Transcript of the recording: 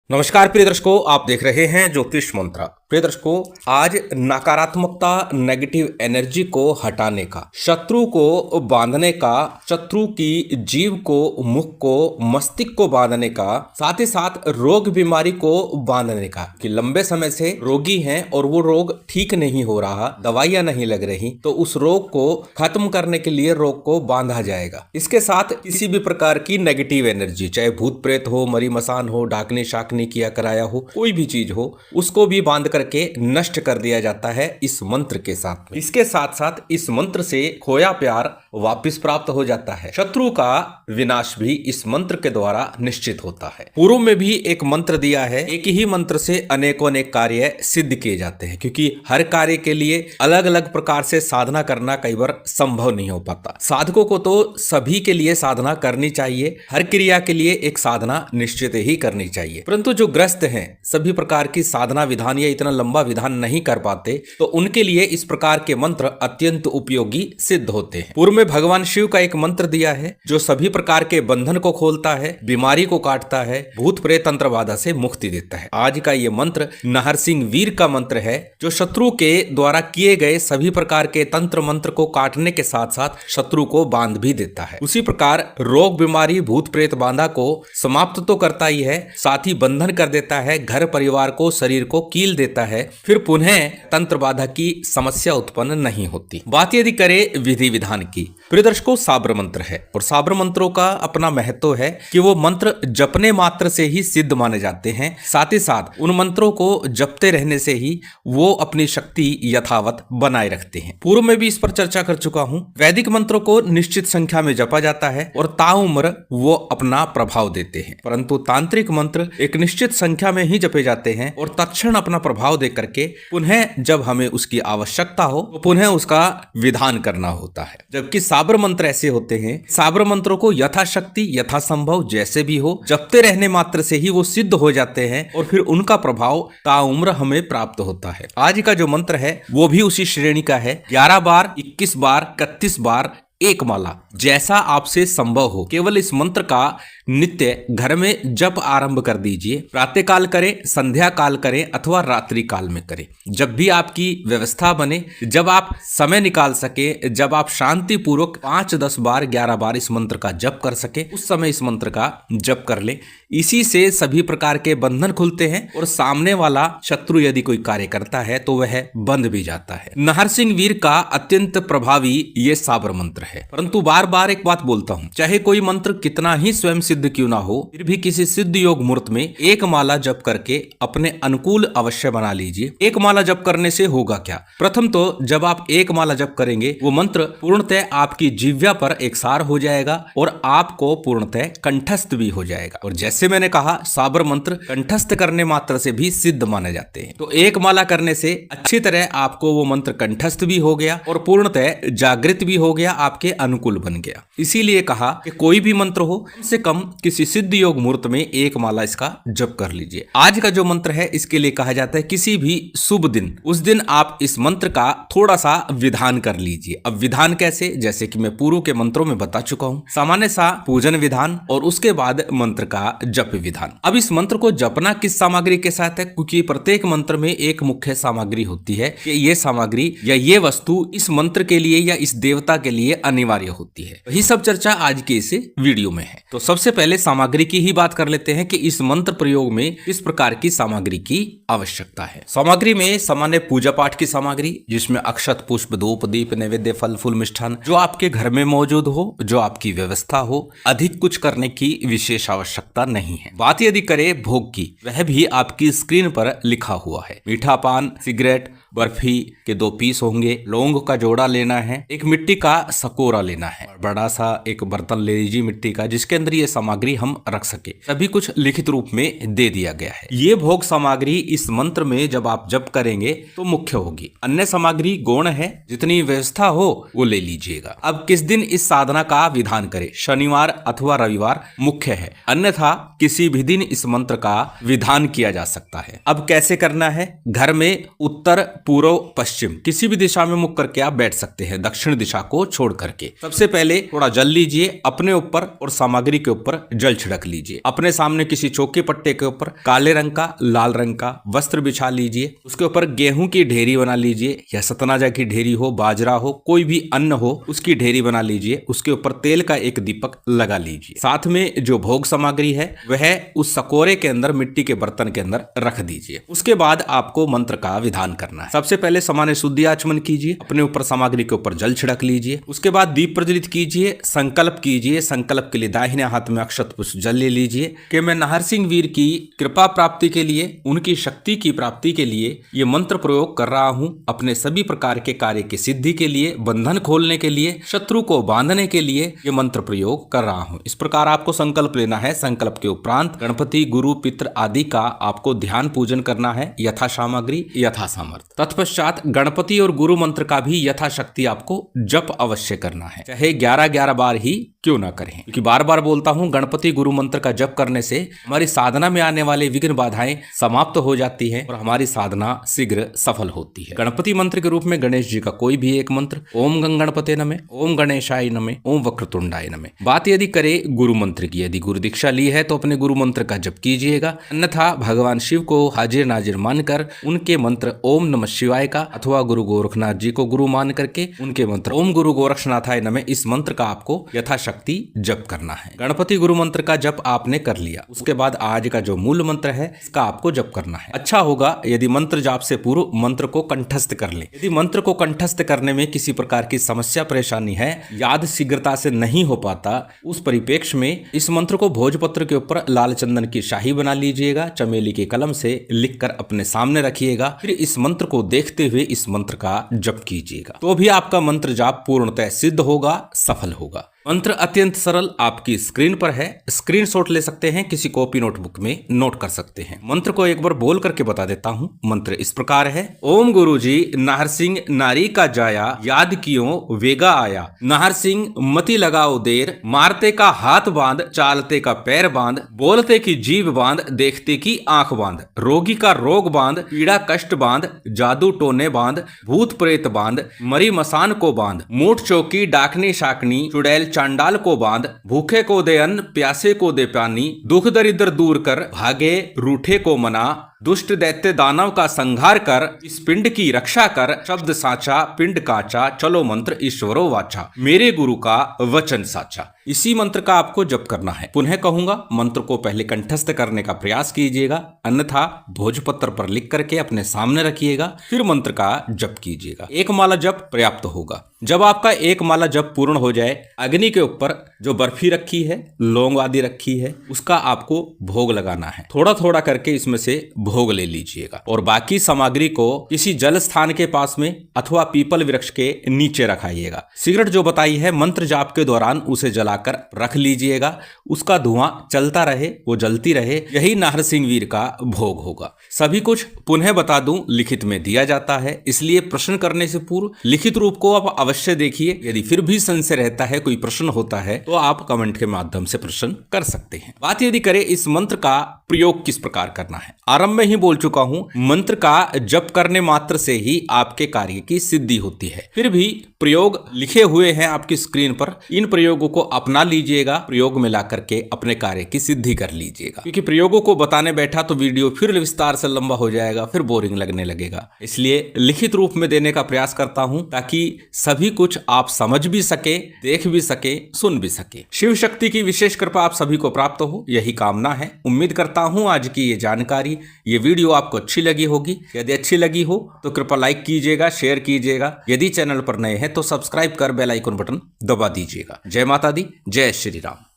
नमस्कार प्रिय दर्शकों, आप देख रहे हैं ज्योतिष मंत्र। प्रिय दर्शकों, आज नकारात्मकता नेगेटिव एनर्जी को हटाने का, शत्रु को बांधने का, शत्रु की जीव को, मुख को, मस्तिष्क को बांधने का, साथ ही साथ रोग बीमारी को बांधने का कि लंबे समय से रोगी हैं और वो रोग ठीक नहीं हो रहा, दवाइयां नहीं लग रही, तो उस रोग को खत्म करने के लिए रोग को बांधा जाएगा। इसके साथ किसी भी प्रकार की नेगेटिव एनर्जी, चाहे भूत प्रेत हो, मरी मसान हो, डाकनी शाकनी किया कराया हो, कोई भी चीज हो, उसको भी बांध करके नष्ट कर दिया जाता है इस मंत्र के साथ में। इसके साथ साथ इस मंत्र से खोया प्यार वापस प्राप्त हो जाता है। शत्रु का विनाश भी इस मंत्र के द्वारा निश्चित होता है। पूर्व में भी एक मंत्र दिया है, एक ही मंत्र से अनेकों अनेक कार्य सिद्ध किए जाते हैं, क्योंकि हर कार्य के लिए अलग अलग प्रकार से साधना करना कई बार संभव नहीं हो पाता। साधकों को तो सभी के लिए साधना करनी चाहिए, हर क्रिया के लिए एक साधना निश्चित ही करनी चाहिए, परंतु जो ग्रस्त हैं, सभी प्रकार की साधना विधान या इतना लंबा विधान नहीं कर पाते, तो उनके लिए इस प्रकार के मंत्र अत्यंत उपयोगी सिद्ध होते हैं। पूर्व में भगवान शिव का एक मंत्र दिया है जो सभी प्रकार के बंधन को खोलता है, बीमारी को काटता है, भूत प्रेत तंत्र बाधा से मुक्ति देता है। आज का ये मंत्र नरसिंह वीर का मंत्र है, जो शत्रु के द्वारा किए गए सभी प्रकार के तंत्र मंत्र को काटने के साथ साथ शत्रु को बांध भी देता है। उसी प्रकार रोग बीमारी भूत प्रेत बाधा को समाप्त तो करता ही है, साथ ही बंधन कर देता है, घर परिवार को, शरीर को कील देता है, फिर पुनः तंत्र बाधा की समस्या उत्पन्न नहीं होती। बात यदि करें विधि विधान की, प्रिय दर्शकों, साबर मंत्र है और साबर मंत्रों का अपना महत्व है कि वो मंत्र जपने मात्र से ही सिद्ध माने जाते हैं। साथ ही साथ उन मंत्रों को जपते रहने से ही वो अपनी शक्ति यथावत बनाए रखते हैं। पूर्व में भी इस पर चर्चा कर चुका हूं। वैदिक मंत्रों को निश्चित संख्या में जपा जाता है और ताउम्र वो अपना प्रभाव देते हैं, परंतु तांत्रिक मंत्र एक निश्चित संख्या में ही जपे जाते हैं और तत्क्षण अपना प्रभाव दे करके पुनः जब हमें उसकी आवश्यकता हो तो पुनः उसका विधान करना होता है। जबकि साबर मंत्र ऐसे होते हैं, साबर मंत्रों को यथाशक्ति यथासंभव जैसे भी हो जपते रहने मात्र से ही वो सिद्ध हो जाते हैं और फिर उनका प्रभाव ताउम्र हमें प्राप्त होता है। आज का जो मंत्र है वो भी उसी श्रेणी का है। 11 बार, 21 बार, 31 बार, एक माला, जैसा आपसे संभव हो, केवल इस मंत्र का नित्य घर में जप आरंभ कर दीजिए। प्रातः काल करें, संध्या काल करें अथवा रात्रि काल में करें, जब भी आपकी व्यवस्था बने, जब आप समय निकाल सके, जब आप शांति पूर्वक 5, 10 बार, 11 बार इस मंत्र का जप कर सके, उस समय इस मंत्र का जप कर ले। इसी से सभी प्रकार के बंधन खुलते हैं और सामने वाला शत्रु यदि कोई कार्य करता है तो वह बंध भी जाता है। नरसिंह वीर का अत्यंत प्रभावी ये साबर मंत्र है। परंतु बार बार एक बात बोलता हूं, चाहे कोई मंत्र कितना ही स्वयं सिद्ध क्यों ना हो, फिर भी किसी सिद्ध योग मूर्त में एक माला जप करके अपने अनुकूल अवश्य बना लीजिए। एक माला जप करने से होगा क्या? प्रथम तो जब आप एक माला जप करेंगे वो मंत्र पूर्णतः आपकी जिह्वा पर एकसार हो जाएगा और आपको पूर्णतः कंठस्थ भी हो जाएगा। और जैसे मैंने कहा, साबर मंत्र कंठस्थ करने मात्र से भी सिद्ध माने जाते हैं। तो एक माला करने से अच्छी तरह आपको वो मंत्र कंठस्थ भी हो गया और पूर्णतः जागृत भी हो गया, आपके अनुकूल बन गया। इसीलिए कहा कि कोई भी मंत्र हो, कम से कम किसी सिद्ध योग मुहूर्त में एक माला इसका जप कर लीजिए। आज का जो मंत्र है इसके लिए कहा जाता है किसी भी शुभ दिन, उस दिन आप इस मंत्र का थोड़ा सा विधान कर लीजिए। अब विधान कैसे? जैसे कि मैं पूर्व के मंत्रों में बता चुका हूं, सामान्य सा पूजन विधान और उसके बाद मंत्र का जप विधान। अब इस मंत्र को जपना किस सामग्री के साथ है? क्योंकि प्रत्येक मंत्र में एक मुख्य सामग्री होती है कि ये सामग्री या ये वस्तु इस मंत्र के लिए या इस देवता के लिए अनिवार्य होती है। यही सब चर्चा आज के इस वीडियो में है। तो सबसे पहले सामग्री की ही बात कर लेते हैं कि इस मंत्र प्रयोग में किस प्रकार की सामग्री की आवश्यकता है। सामग्री में सामान्य पूजा पाठ की सामग्री, जिसमें अक्षत, पुष्प, धूप, दीप, नैवेद्य, फल फूल, मिष्ठान जो आपके घर में मौजूद हो, जो आपकी व्यवस्था हो, अधिक कुछ करने की विशेष आवश्यकता नहीं है। बात यदि करें भोग की, वह भी आपकी स्क्रीन पर लिखा हुआ है। मीठा पान, सिगरेट, बर्फी के 2 पीस होंगे, लौंग का जोड़ा लेना है, एक मिट्टी का सकोरा लेना है, बड़ा सा एक बर्तन ले लीजिए मिट्टी का, जिसके अंदर ये सामग्री हम रख सके। सभी कुछ लिखित रूप में दे दिया गया है। ये भोग सामग्री इस मंत्र में जब आप जप करेंगे तो मुख्य होगी। अन्य सामग्री गौण है, जितनी व्यवस्था हो वो ले लीजिएगा। अब किस दिन इस साधना का विधान करें? शनिवार अथवा रविवार मुख्य है, अन्यथा किसी भी दिन इस मंत्र का विधान किया जा सकता है। अब कैसे करना है? घर में उत्तर, पूर्व, पश्चिम किसी भी दिशा में मुख करके आप बैठ सकते हैं, दक्षिण दिशा को छोड़ करके। सबसे पहले थोड़ा जल लीजिए, अपने ऊपर और सामग्री के ऊपर जल छिड़क लीजिए। अपने सामने किसी चौके पट्टे के ऊपर काले रंग का, लाल रंग का वस्त्र बिछा लीजिए। उसके ऊपर गेहूं की ढेरी बना लीजिए, या सतनाजा की ढेरी हो, बाजरा हो, कोई भी अन्न हो उसकी ढेरी बना लीजिए। उसके ऊपर तेल का एक दीपक लगा लीजिए। साथ में जो भोग सामग्री है वह उस सकोरे के अंदर, मिट्टी के बर्तन के अंदर रख दीजिए। उसके बाद आपको मंत्र का विधान करना है। सबसे पहले सामान्य शुद्धि आचमन कीजिए, अपने ऊपर सामग्री के ऊपर जल छिड़क लीजिए। उसके बाद दीप प्रज्वलित कीजिए, संकल्प कीजिए। संकल्प के लिए दाहिने हाथ में अक्षत पुष्प जल ले लीजिए कि मैं नाहरसिंह वीर की कृपा प्राप्ति के लिए, उनकी शक्ति की प्राप्ति के लिए ये मंत्र प्रयोग कर रहा हूं। अपने सभी प्रकार के कार्य की सिद्धि के लिए, बंधन खोलने के लिए, शत्रु को बांधने के लिए ये मंत्र प्रयोग कर रहा हूं। इस प्रकार आपको संकल्प लेना है। संकल्प के उपरांत गणपति, गुरु, पितृ आदि का आपको ध्यान पूजन करना है, यथा सामग्री यथा सामर्थ्य। तत्पश्चात गणपति और गुरु मंत्र का भी यथाशक्ति आपको जप अवश्य करना है, चाहे 11-11 बार ही क्यों ना करें। क्योंकि बार बार बोलता हूं, गणपति गुरु मंत्र का जप करने से हमारी साधना में आने वाले विघ्न बाधाएं समाप्त हो जाती हैं और हमारी साधना शीघ्र सफल होती है। गणपति मंत्र के रूप में गणेश जी का कोई भी एक मंत्र, ओम गं गणपते नमः, ओम गणेशाय नमः, ओम वक्रतुंडाय नमः। बात यदि करे गुरु मंत्र की, यदि गुरु दीक्षा ली है तो अपने गुरु मंत्र का जप कीजिएगा, अन्यथा भगवान शिव को हाजिर नाजिर मानकर उनके मंत्र ओम नमः शिवाय का अथवा गुरु गोरखनाथ जी को गुरु मान करके उनके मंत्र ओम गुरु गोरक्षनाथाय नमः, इस मंत्र का आपको यथाशक्ति जप करना है। गणपति गुरु मंत्र का जप आपने कर लिया, उसके बाद आज का जो मूल मंत्र है इसका आपको जप करना है। अच्छा होगा यदि मंत्र जाप से पूर्व मंत्र को कंठस्थ कर ले। यदि मंत्र को कंठस्थ करने में किसी प्रकार की समस्या परेशानी है, याद शीघ्रता से नहीं हो पाता, उस परिप्रेक्ष्य में इस मंत्र को भोजपत्र के ऊपर लाल चंदन की शाही बना लीजिएगा, चमेली के कलम से लिखकर अपने सामने रखिएगा। फिर इस मंत्र को देखते हुए इस मंत्र का जप कीजिएगा, तो भी आपका मंत्र जाप पूर्णतः सिद्ध होगा, सफल होगा। मंत्र अत्यंत सरल आपकी स्क्रीन पर है, स्क्रीनशॉट ले सकते हैं, किसी कॉपी नोटबुक में नोट कर सकते हैं। मंत्र को एक बार बोल करके बता देता हूं। मंत्र इस प्रकार है, ओम गुरुजी नाहरसिंह नारी का जाया, याद कियो वेगा आया, नाहरसिंह मति लगाओ देर, मारते का हाथ बांध, चालते का पैर बांध, बोलते की जीभ बांध, देखते की आंख बांध, रोगी का रोग बांध, पीड़ा कष्ट बांध, जादू टोने बांध, भूत प्रेत बांध, मरी मसान को बांध, मूठ चौकी डाकनी शाकनी, चुड़ैल चांडाल को बांध, भूखे को दे अन्न, प्यासे को दे पानी, दुख दरिद्र दूर कर, भागे रूठे को मना, दुष्ट दैत्य दानव का संहार कर, इस पिंड की रक्षा कर, शब्द साचा पिंड काचा, चलो मंत्र ईश्वरो वाचा, मेरे गुरु का वचन साचा। इसी मंत्र का आपको जप करना है। पुनः कहूंगा, मंत्र को पहले कंठस्थ करने का प्रयास कीजिएगा, अन्यथा भोजपत्र पर लिख करके अपने सामने रखिएगा, फिर मंत्र का जप कीजिएगा। एक माला जप पर्याप्त होगा। जब आपका एक माला जप पूर्ण हो जाए, अग्नि के ऊपर जो बर्फी रखी है, लौंग आदि रखी है, उसका आपको भोग लगाना है। थोड़ा थोड़ा करके इसमें से भोग ले लीजिएगा और बाकी सामग्री को किसी जल स्थान के पास में अथवा पीपल वृक्ष के नीचे रखाइएगा। सिगरेट जो बताई है मंत्र जाप के दौरान उसे जलाकर रख लीजिएगा, उसका धुआं चलता रहे, वो जलती रहे, यही नाहरसिंह वीर का भोग होगा। सभी कुछ पुनः बता दूं, लिखित में दिया जाता है, इसलिए प्रश्न करने से पूर्व लिखित रूप को आप अवश्य देखिए। यदि फिर भी संशय रहता है, कोई प्रश्न होता है, तो आप कमेंट के माध्यम से प्रश्न कर सकते हैं। बात यदि करें इस मंत्र का प्रयोग किस प्रकार करना है, आरंभ में ही बोल चुका हूं, मंत्र का जप करने मात्र से ही आपके कार्य की सिद्धि होती है। फिर भी प्रयोग लिखे हुए हैं आपकी स्क्रीन पर, इन प्रयोगों को अपना लीजिएगा, प्रयोग में ला करके अपने कार्य की सिद्धि कर लीजिएगा। क्योंकि प्रयोगों को बताने बैठा तो वीडियो फिर विस्तार से लंबा हो जाएगा, फिर बोरिंग लगने लगेगा। इसलिए लिखित रूप में देने का प्रयास करता हूं ताकि सभी कुछ आप समझ भी सके, देख भी सके, सुन भी सके। शिव शक्ति की विशेष कृपा आप सभी को प्राप्त हो, यही कामना है। उम्मीद करता हूं आज की ये जानकारी, ये वीडियो आपको अच्छी लगी होगी। यदि अच्छी लगी हो तो कृपया लाइक कीजिएगा, शेयर कीजिएगा। यदि चैनल पर नए हैं तो सब्सक्राइब कर बेल आइकन बटन दबा दीजिएगा। जय माता दी, जय श्री राम।